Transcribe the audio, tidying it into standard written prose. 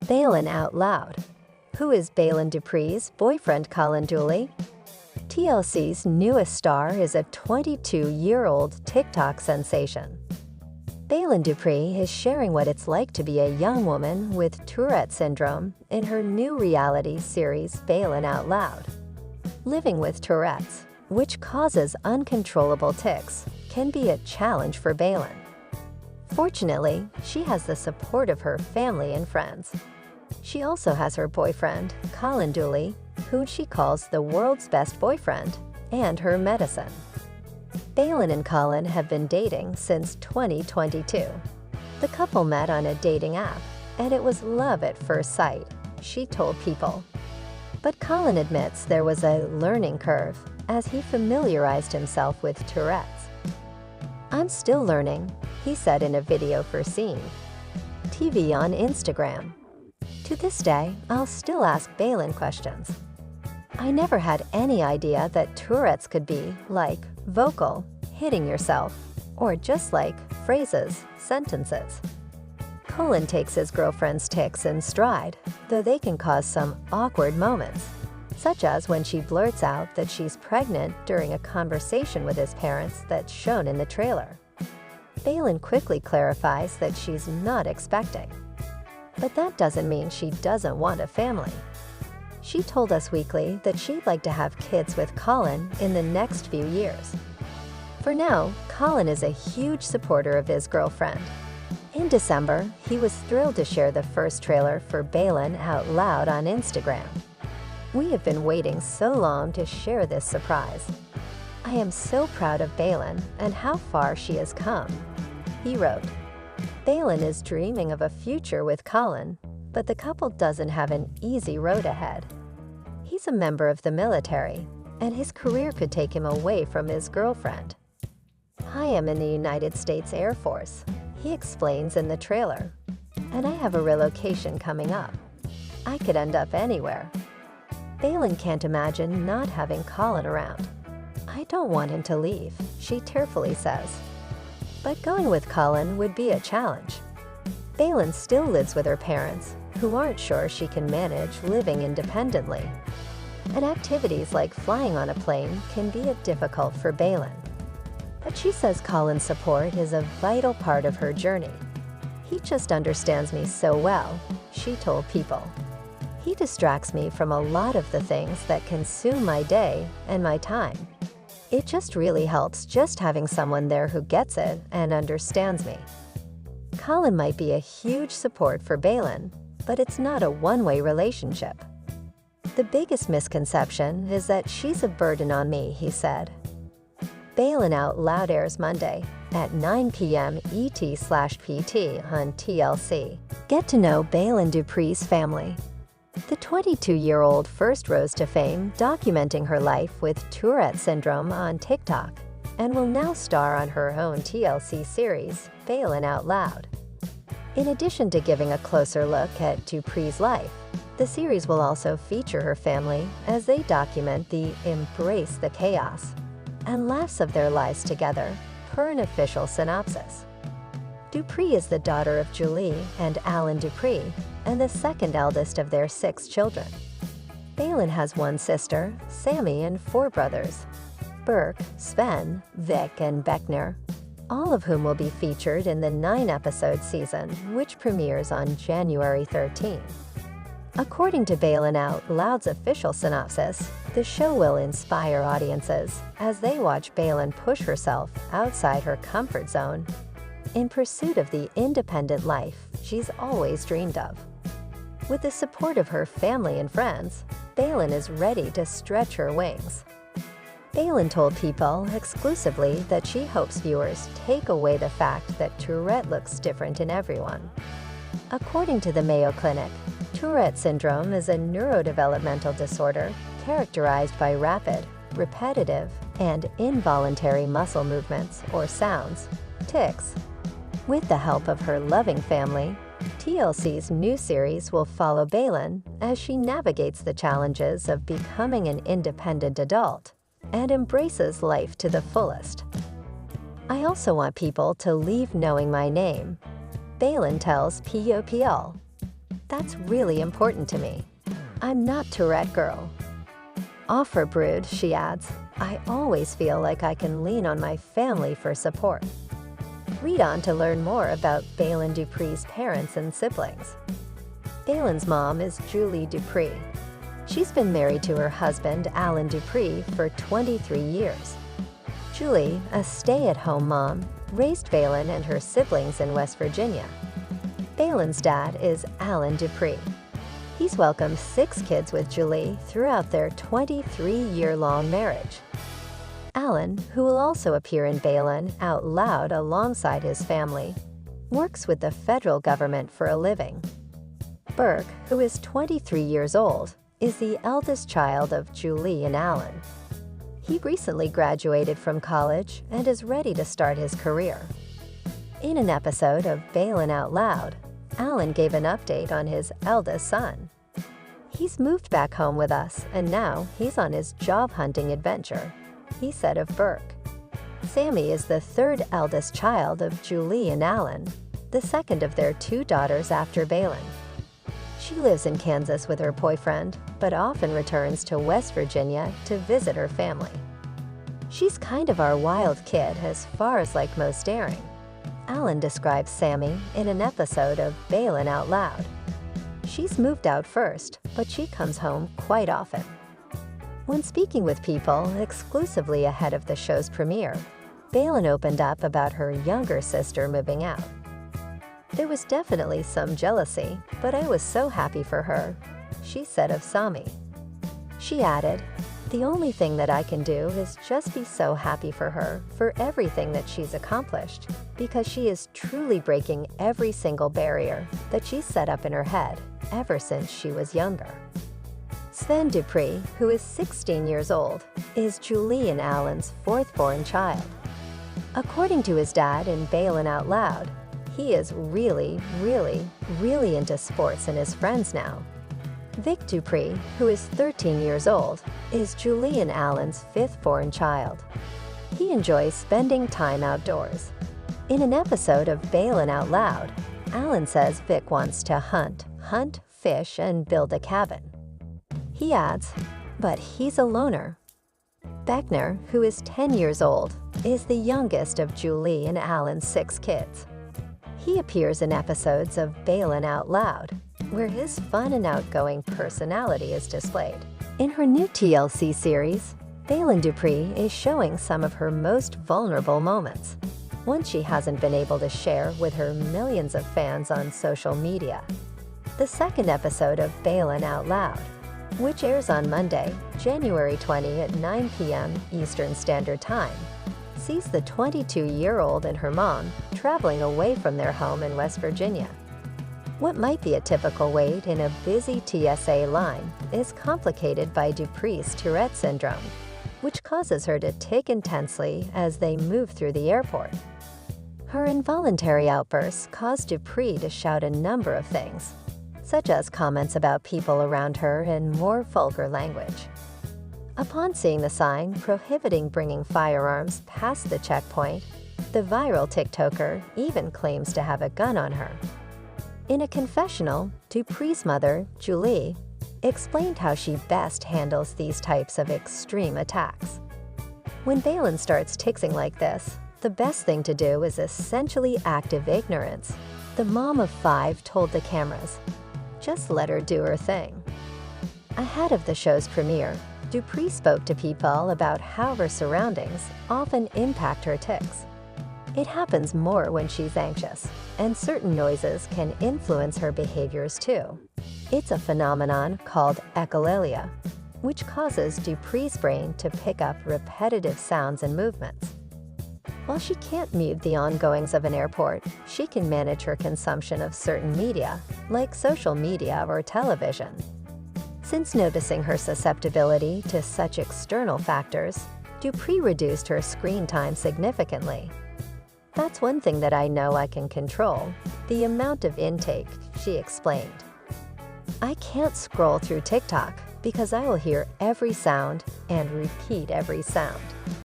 Baylen out loud. Who is Baylen Dupree's boyfriend Colin Dooley? TLC's newest star is a 22-year-old TikTok sensation. Baylen Dupree is sharing what it's like to be a young woman with Tourette syndrome in her new reality series Baylen Out Loud. Living with Tourette's, which causes uncontrollable tics, can be a challenge for Baylen. Fortunately, she has the support of her family and friends. She also has her boyfriend, Colin Dooley, who she calls the world's best boyfriend, and her medicine. Baylen and Colin have been dating since 2022. The couple met on a dating app, and it was love at first sight, she told People. But Colin admits there was a learning curve as he familiarized himself with Tourette's. "I'm still learning," he said in a video for Scene TV on Instagram. "To this day, I'll still ask Baylen questions. I never had any idea that Tourette's could be like vocal, hitting yourself, or just like phrases, sentences." Colin takes his girlfriend's tics in stride, though they can cause some awkward moments, such as when she blurts out that she's pregnant during a conversation with his parents that's shown in the trailer. Baylen quickly clarifies that she's not expecting. But that doesn't mean she doesn't want a family. She told Us Weekly that she'd like to have kids with Colin in the next few years. For now, Colin is a huge supporter of his girlfriend. In December, he was thrilled to share the first trailer for Baylen Out Loud on Instagram. "We have been waiting so long to share this surprise. I am so proud of Baylen and how far she has come," he wrote. Baylen is dreaming of a future with Colin, but the couple doesn't have an easy road ahead. He's a member of the military, and his career could take him away from his girlfriend. "I am in the United States Air Force," he explains in the trailer, "and I have a relocation coming up. I could end up anywhere." Baylen can't imagine not having Colin around. "I don't want him to leave," she tearfully says. But going with Colin would be a challenge. Baylen still lives with her parents, who aren't sure she can manage living independently. And activities like flying on a plane can be difficult for Baylen. But she says Colin's support is a vital part of her journey. "He just understands me so well," she told People. "He distracts me from a lot of the things that consume my day and my time. It just really helps just having someone there who gets it and understands me." Colin might be a huge support for Baylen, but it's not a one-way relationship. "The biggest misconception is that she's a burden on me," he said. Baylen Out Loud airs Monday at 9 p.m. ET/PT on TLC. Get to know Baylen Dupree's family. The 22-year-old first rose to fame documenting her life with Tourette syndrome on TikTok and will now star on her own TLC series, Baylen Out Loud. In addition to giving a closer look at Dupree's life, the series will also feature her family as they document the "embrace the chaos" and laughs of their lives together, per an official synopsis. Dupree is the daughter of Dooley and Baylen Dupree, and the second eldest of their 6 children. Baylen has one sister, Sammy, and 4 brothers, Burke, Sven, Vic, and Beckner, all of whom will be featured in the 9-episode season, which premieres on January 13. According to Baylen Out Loud's official synopsis, the show will inspire audiences as they watch Baylen push herself outside her comfort zone in pursuit of the independent life she's always dreamed of. With the support of her family and friends, Baylen is ready to stretch her wings. Baylen told People exclusively that she hopes viewers take away the fact that Tourette looks different in everyone. According to the Mayo Clinic, Tourette syndrome is a neurodevelopmental disorder characterized by rapid, repetitive, and involuntary muscle movements or sounds, tics. With the help of her loving family, TLC's new series will follow Baylen as she navigates the challenges of becoming an independent adult and embraces life to the fullest. "I also want people to leave knowing my name," Baylen tells POPL. That's really important to me. I'm not Tourette girl. Offer brood, she adds. I always feel like I can lean on my family for support. Read on to learn more about Baylen Dupree's parents and siblings. Baylen's mom is Dooley Dupree. She's been married to her husband, Colin Dupree, for 23 years. Dooley, a stay-at-home mom, raised Baylen and her siblings in West Virginia. Baylen's dad is Colin Dupree. He's welcomed 6 kids with Dooley throughout their 23-year-long marriage. Colin, who will also appear in Baylen Out Loud alongside his family, works with the federal government for a living. Burke, who is 23 years old, is the eldest child of Dooley and Colin. He recently graduated from college and is ready to start his career. In an episode of Baylen Out Loud, Colin gave an update on his eldest son. He's moved back home with us, and now he's on his job-hunting adventure, he said of Burke. Sammy is the 3rd eldest child of Dooley and Colin, the 2nd of their 2 daughters after Baylen. She lives in Kansas with her boyfriend, but often returns to West Virginia to visit her family. She's kind of our wild kid as far as like most daring. Colin describes Sammy in an episode of Baylen Out Loud. She's moved out first, but she comes home quite often. When speaking with people exclusively ahead of the show's premiere, Baylen opened up about her younger sister moving out. There was definitely some jealousy, but I was so happy for her, she said of Sammy. She added, "The only thing that I can do is just be so happy for her for everything that she's accomplished, because she is truly breaking every single barrier that she's set up in her head ever since she was younger." Sven Dupree, who is 16 years old, is Dooley and Colin's 4th-born child. According to his dad in Baylen Out Loud, he is really into sports and his friends now. Vic Dupree, who is 13 years old, is Dooley and Colin's 5th-born child. He enjoys spending time outdoors. In an episode of Baylen Out Loud, Colin says Vic wants to hunt, fish, and build a cabin. He adds, but he's a loner. Beckner, who is 10 years old, is the youngest of Dooley and Colin's 6 kids. He appears in episodes of Baylen Out Loud, where his fun and outgoing personality is displayed. In her new TLC series, Baylen Dupree is showing some of her most vulnerable moments, ones she hasn't been able to share with her millions of fans on social media. The 2nd episode of Baylen Out Loud, which airs on Monday, January 20 at 9 p.m. Eastern Standard Time, sees the 22-year-old and her mom traveling away from their home in West Virginia. What might be a typical wait in a busy TSA line is complicated by Dupree's Tourette syndrome, which causes her to tick intensely as they move through the airport. Her involuntary outbursts cause Dupree to shout a number of things, such as comments about people around her in more vulgar language. Upon seeing the sign prohibiting bringing firearms past the checkpoint, the viral TikToker even claims to have a gun on her. In a confessional, Dupree's mother, Dooley, explained how she best handles these types of extreme attacks. When Baylen starts ticsing like this, the best thing to do is essentially active ignorance, the mom of 5 told the cameras. Just let her do her thing. Ahead of the show's premiere, Dupree spoke to people about how her surroundings often impact her tics. It happens more when she's anxious, and certain noises can influence her behaviors too. It's a phenomenon called echolalia, which causes Dupree's brain to pick up repetitive sounds and movements. While she can't mute the ongoings of an airport, she can manage her consumption of certain media, like social media or television. Since noticing her susceptibility to such external factors, Dupree reduced her screen time significantly. That's one thing that I know I can control, the amount of intake, she explained. I can't scroll through TikTok because I will hear every sound and repeat every sound.